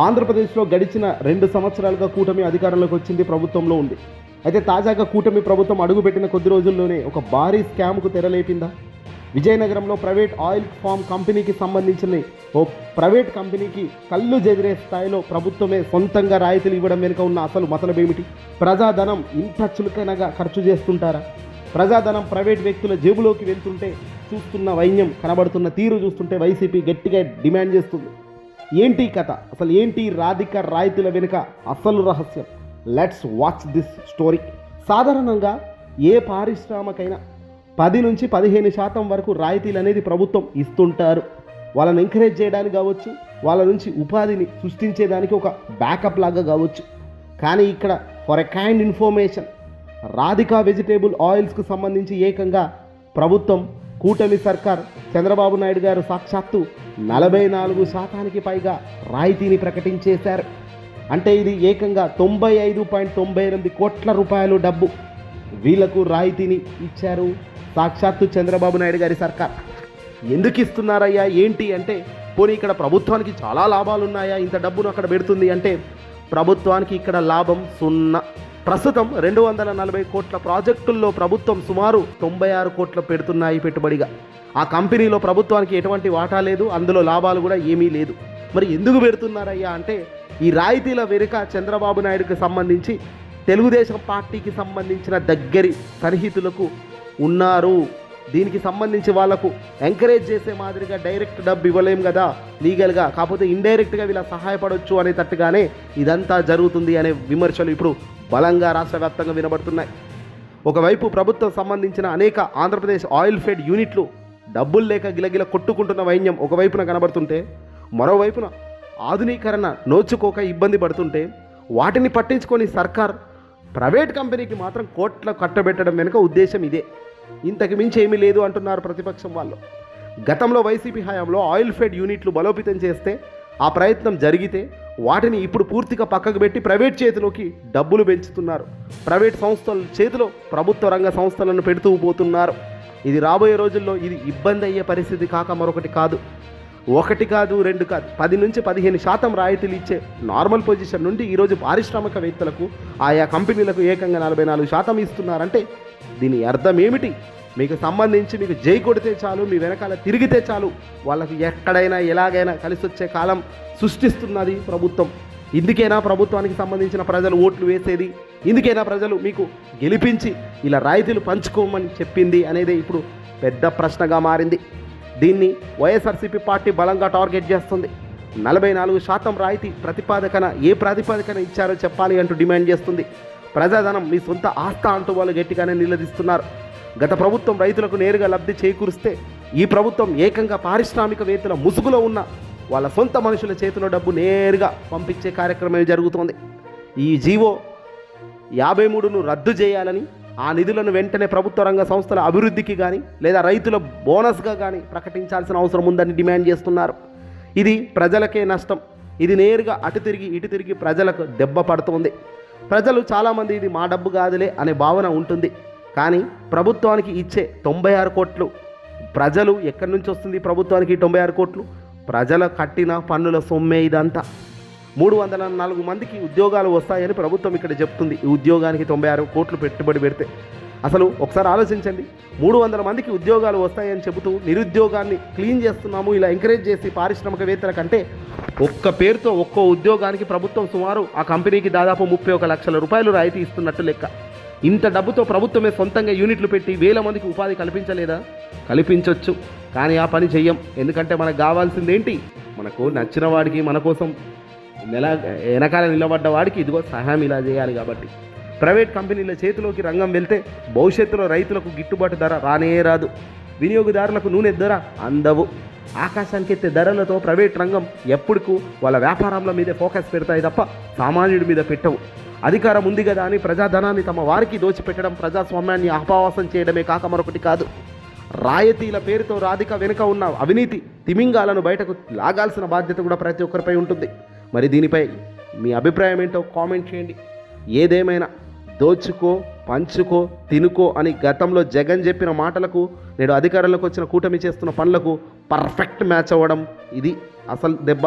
ఆంధ్రప్రదేశ్లో గడిచిన 2 సంవత్సరాలుగా కూటమి అధికారంలోకి వచ్చింది, ప్రభుత్వంలో ఉంది. అయితే తాజాగా కూటమి ప్రభుత్వం అడుగుపెట్టిన కొద్ది రోజుల్లోనే ఒక భారీ స్కామ్కు తెరలేపిందా? విజయనగరంలో ప్రైవేట్ ఆయిల్ ఫామ్ కంపెనీకి సంబంధించిన ఓ ప్రైవేట్ కంపెనీకి కళ్ళు చెదిరే స్థాయిలో ప్రభుత్వమే సొంతంగా రాయితీలు ఇవ్వడం వెనుక ఉన్న అసలు మతలబేమిటి? ప్రజాధనం ఇంత చులకనగా ఖర్చు చేస్తుంటారా? ప్రజాధనం ప్రైవేట్ వ్యక్తుల జేబులోకి వెళ్తుంటే చూస్తున్న వైన్యం, కనబడుతున్న తీరు చూస్తుంటే వైసీపీ గట్టిగా డిమాండ్ చేస్తుంది. ఏంటి కథ? అసలు ఏంటి రాధిక రాయితీల వెనుక అసలు రహస్యం? Let's watch this story. సాధారణంగా ఏ పారిశ్రామికైనా 10 నుంచి 15% వరకు రాయితీలు అనేది ప్రభుత్వం ఇస్తుంటారు. వాళ్ళని ఎంకరేజ్ చేయడానికి కావచ్చు, వాళ్ళ నుంచి ఉపాధిని సృష్టించేదానికి ఒక బ్యాకప్ లాగా కావచ్చు. కానీ ఇక్కడ ఫర్ ఎ కైండ్ ఇన్ఫర్మేషన్, రాధికా వెజిటేబుల్ ఆయిల్స్కు సంబంధించి ఏకంగా ప్రభుత్వం, కూటమి సర్కార్, చంద్రబాబు నాయుడు గారు సాక్షాత్తు 44% పైగా రాయితీని ప్రకటించేశారు. అంటే ఇది ఏకంగా 95.98 కోట్ల రూపాయలు డబ్బు వీళ్లకు రాయితీని ఇచ్చారు సాక్షాత్తు చంద్రబాబు నాయుడు గారి సర్కార్. ఎందుకు ఇస్తున్నారయ్యా ఏంటి అంటే, పోనీ ఇక్కడ ప్రభుత్వానికి చాలా లాభాలు ఉన్నాయా ఇంత డబ్బును అక్కడ పెడుతుంది అంటే? ప్రభుత్వానికి ఇక్కడ లాభం 0. ప్రస్తుతం 240 కోట్ల ప్రాజెక్టుల్లో ప్రభుత్వం సుమారు 96 కోట్ల పెడుతున్నాయి పెట్టుబడిగా. ఆ కంపెనీలో ప్రభుత్వానికి ఎటువంటి వాటా లేదు, అందులో లాభాలు కూడా ఏమీ లేదు. మరి ఎందుకు పెడుతున్నారయ్యా అంటే, ఈ రాయితీల వెనుక చంద్రబాబు నాయుడుకి సంబంధించి తెలుగుదేశం పార్టీకి సంబంధించిన దగ్గరి సన్నిహితులకు ఉన్నారు. దీనికి సంబంధించి వాళ్లకు ఎంకరేజ్ చేసే మాదిరిగా డైరెక్ట్ డబ్బు ఇవ్వలేం కదా లీగల్గా, కాకపోతే ఇండైరెక్ట్గా వీళ్ళ సహాయపడవచ్చు అనే తట్టుగానే ఇదంతా జరుగుతుంది అనే విమర్శలు ఇప్పుడు బలంగా రాష్ట్ర వ్యాప్తంగా వినబడుతున్నాయి. ఒకవైపు ప్రభుత్వం సంబంధించిన అనేక ఆంధ్రప్రదేశ్ ఆయిల్ ఫెడ్ యూనిట్లు డబ్బులు లేక గిలగిల కొట్టుకుంటున్న వైన్యం ఒకవైపున కనబడుతుంటే, మరోవైపున ఆధునీకరణ నోచుకోక ఇబ్బంది పడుతుంటే, వాటిని పట్టించుకొని సర్కార్ ప్రైవేట్ కంపెనీకి మాత్రం కోట్ల కట్టబెట్టడం వెనుక ఉద్దేశం ఇదే. ఇంతకు మించి ఏమీ లేదు అంటున్నారు ప్రతిపక్షం వాళ్ళు. గతంలో వైసీపీ హయాంలో ఆయిల్ ఫెడ్ యూనిట్లు బలోపేతం చేస్తే, ఆ ప్రయత్నం జరిగితే వాటిని ఇప్పుడు పూర్తిగా పక్కకు పెట్టి ప్రైవేట్ చేతిలోకి డబ్బులు పెంచుతున్నారు. ప్రైవేట్ సంస్థల చేతిలో ప్రభుత్వ రంగ సంస్థలను పెడుతూ పోతున్నారు. ఇది రాబోయే రోజుల్లో ఇది ఇబ్బంది అయ్యే పరిస్థితి కాక మరొకటి కాదు. 1 కాదు 2 కాదు, 10 నుంచి 15% రాయితీలు ఇచ్చే నార్మల్ పొజిషన్ నుండి ఈరోజు పారిశ్రామికవేత్తలకు, ఆయా కంపెనీలకు ఏకంగా 44% ఇస్తున్నారంటే దీని అర్థం ఏమిటి? మీకు సంబంధించి మీకు జై కొడితే చాలు, మీ వెనకాల తిరిగితే చాలు, వాళ్ళకి ఎక్కడైనా ఎలాగైనా కలిసి వచ్చే కాలం సృష్టిస్తున్నది ప్రభుత్వం. ఇందుకేనా ప్రభుత్వానికి సంబంధించిన ప్రజలు ఓట్లు వేసేది? ఇందుకేనా ప్రజలు మీకు గెలిపించి ఇలా రాయితీలు పంచుకోమని చెప్పింది అనేది ఇప్పుడు పెద్ద ప్రశ్నగా మారింది. దీన్ని వైఎస్ఆర్సీపీ పార్టీ బలంగా టార్గెట్ చేస్తుంది. 44% రాయితీ ఏ ప్రాతిపాదికన ఇచ్చారో చెప్పాలి అంటూ డిమాండ్ చేస్తుంది. ప్రజాధనం మీ సొంత ఆస్థ అంటూ వాళ్ళు గట్టిగానే నిలదీస్తున్నారు. గత ప్రభుత్వం రైతులకు నేరుగా లబ్ధి చేకూరిస్తే, ఈ ప్రభుత్వం ఏకంగా పారిశ్రామికవేత్తల ముసుగులో ఉన్న వాళ్ళ సొంత మనుషుల చేతిలో డబ్బు నేరుగా పంపించే కార్యక్రమం జరుగుతోంది. ఈ జీవో 53ను రద్దు చేయాలని, ఆ నిధులను వెంటనే ప్రభుత్వ రంగ సంస్థల అభివృద్ధికి కానీ లేదా రైతుల బోనస్గా కానీ ప్రకటించాల్సిన అవసరం ఉందని డిమాండ్ చేస్తున్నారు. ఇది ప్రజలకే నష్టం. ఇది నేరుగా అటు తిరిగి ఇటు తిరిగి ప్రజలకు దెబ్బ పడుతుంది. ప్రజలు చాలామంది ఇది మా డబ్బు కాదులే అనే భావన ఉంటుంది. కానీ ప్రభుత్వానికి ఇచ్చే 96 కోట్లు, ప్రజలు ఎక్కడి నుంచి వస్తుంది ప్రభుత్వానికి 96 కోట్లు? ప్రజల కట్టిన పన్నుల సొమ్మే ఇదంతా. 304 మందికి ఉద్యోగాలు వస్తాయని ప్రభుత్వం ఇక్కడ చెప్తుంది. ఈ ఉద్యోగానికి 96 కోట్లు పెట్టుబడి పెడితే అసలు ఒకసారి ఆలోచించండి. 300 మందికి ఉద్యోగాలు వస్తాయని చెబుతూ నిరుద్యోగాన్ని క్లీన్ చేస్తున్నాము ఇలా ఎంకరేజ్ చేసి పారిశ్రామికవేత్తల కంటే, ఒక్క పేరుతో ఒక్కో ఉద్యోగానికి ప్రభుత్వం సుమారు ఆ కంపెనీకి దాదాపు 31 లక్షల రూపాయలు రాయితీ ఇస్తున్నట్టు లెక్క. ఇంత డబ్బుతో ప్రభుత్వమే సొంతంగా యూనిట్లు పెట్టి వేల మందికి ఉపాధి కల్పించలేదా? కల్పించవచ్చు, కానీ ఆ పని చెయ్యం. ఎందుకంటే మనకు కావాల్సింది ఏంటి? మనకు నచ్చిన వాడికి, మన కోసం వెనకాల నిలబడ్డ వాడికి ఇదిగో సహాయం ఇలా చేయాలి. కాబట్టి ప్రైవేట్ కంపెనీల చేతిలోకి రంగం వెళ్తే భవిష్యత్తులో రైతులకు గిట్టుబాటు ధర రానే రాదు, వినియోగదారులకు నూనె ధర అందవు. ఆకాశానికి ఎత్తే ధరలతో ప్రైవేట్ రంగం ఎప్పుడుకు వాళ్ళ వ్యాపారంల మీదే ఫోకస్ పెడతాయి తప్ప సామాన్యుడి మీద పెట్టవు. అధికారం ఉంది కదా అని ప్రజాధనాన్ని తమ వారికి దోచిపెట్టడం, ప్రజాస్వామ్యాన్ని అపవాసం చేయడమే కాక మరొకటి కాదు. రాయితీల పేరుతో రాధిక వెనుక ఉన్న అవినీతి తిమింగాలను బయటకు లాగాల్సిన బాధ్యత కూడా ప్రతి ఒక్కరిపై ఉంటుంది. మరి దీనిపై మీ అభిప్రాయం ఏంటో కామెంట్ చేయండి. ఏదేమైనా దోచుకో, పంచుకో, తినుకో అని గతంలో జగన్ చెప్పిన మాటలకు నేడు అధికారంలోకి వచ్చిన కూటమి చేస్తున్న పనులకు పర్ఫెక్ట్ మ్యాచ్ అవ్వడం ఇది అసలు దెబ్బ.